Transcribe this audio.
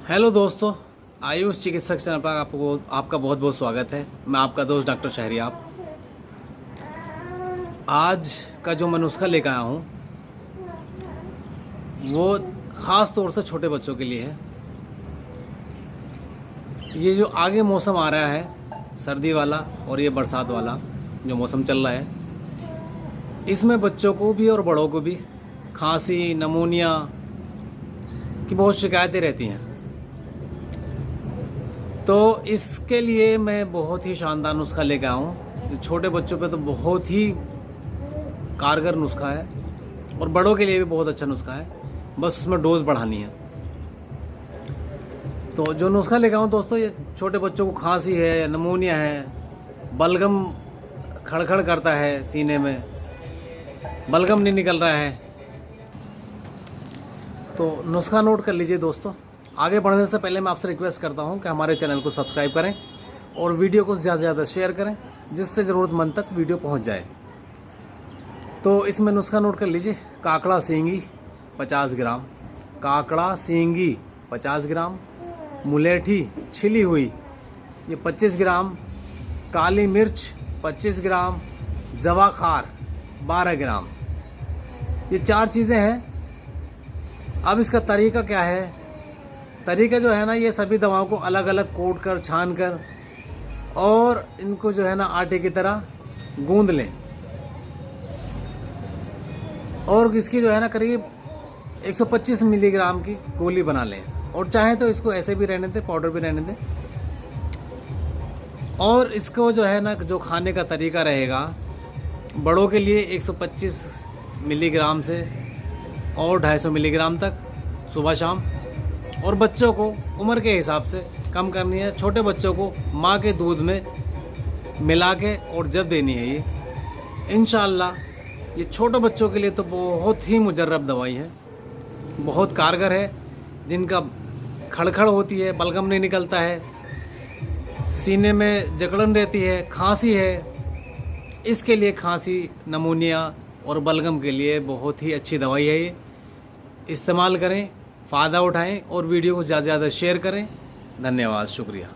Hello दोस्तों, आयुष चिकित्सक channel पर आपका बहुत बहुत स्वागत है। मैं आपका दोस्त डॉक्टर शहरियाब। आज का जो मैं नुस्खा लेकर आया हूँ वो ख़ास तौर से छोटे बच्चों के लिए है। ये जो आगे मौसम आ रहा है, सर्दी वाला और ये बरसात वाला जो मौसम चल रहा है, इसमें बच्चों को भी और बड़ों को भी खांसी, नमूनिया की बहुत शिकायतें रहती हैं। तो इसके लिए मैं बहुत ही शानदार नुस्खा लेकर आया हूँ। छोटे बच्चों पे तो बहुत ही कारगर नुस्खा है और बड़ों के लिए भी बहुत अच्छा नुस्खा है, बस उसमें डोज बढ़ानी है। तो जो नुस्खा लेकर आऊँ दोस्तों, ये छोटे बच्चों को खांसी है, नमूनिया है, बलगम खड़खड़ करता है, सीने में बलगम नहीं निकल रहा है, तो नुस्खा नोट कर लीजिए दोस्तों। आगे बढ़ने से पहले मैं आपसे रिक्वेस्ट करता हूं कि हमारे चैनल को सब्सक्राइब करें और वीडियो को ज़्यादा से ज़्यादा शेयर करें, जिससे ज़रूरतमंद तक वीडियो पहुंच जाए। तो इसमें नुस्खा नोट कर लीजिए। काकड़ा सींगी 50 ग्राम, काकड़ा सींगी 50 ग्राम, मुलेठी छिली हुई ये 25 ग्राम, काली मिर्च 25 ग्राम, जवाखार 12 ग्राम। ये 4 चीज़ें हैं। अब इसका तरीका क्या है? तरीका जो है ना, ये सभी दवाओं को अलग अलग कोट कर, छान कर और इनको जो है ना आटे की तरह गूंद लें और इसकी जो है ना करीब 125 मिलीग्राम की गोली बना लें। और चाहे तो इसको ऐसे भी रहने दें, पाउडर भी रहने दें। और इसको जो है ना, जो खाने का तरीका रहेगा, बड़ों के लिए 125 मिलीग्राम से और 250 मिलीग्राम तक सुबह शाम, और बच्चों को उम्र के हिसाब से कम करनी है। छोटे बच्चों को माँ के दूध में मिला के और जब देनी है ये, इंशाअल्लाह ये छोटे बच्चों के लिए तो बहुत ही मुजर्रब दवाई है, बहुत कारगर है। जिनका खड़खड़ होती है, बलगम नहीं निकलता है, सीने में जकड़न रहती है, खांसी है, इसके लिए खांसी, नमूनिया और बलगम के लिए बहुत ही अच्छी दवाई है। ये इस्तेमाल करें, फ़ायदा उठाएं और वीडियो को ज़्यादा से ज़्यादा शेयर करें। धन्यवाद, शुक्रिया।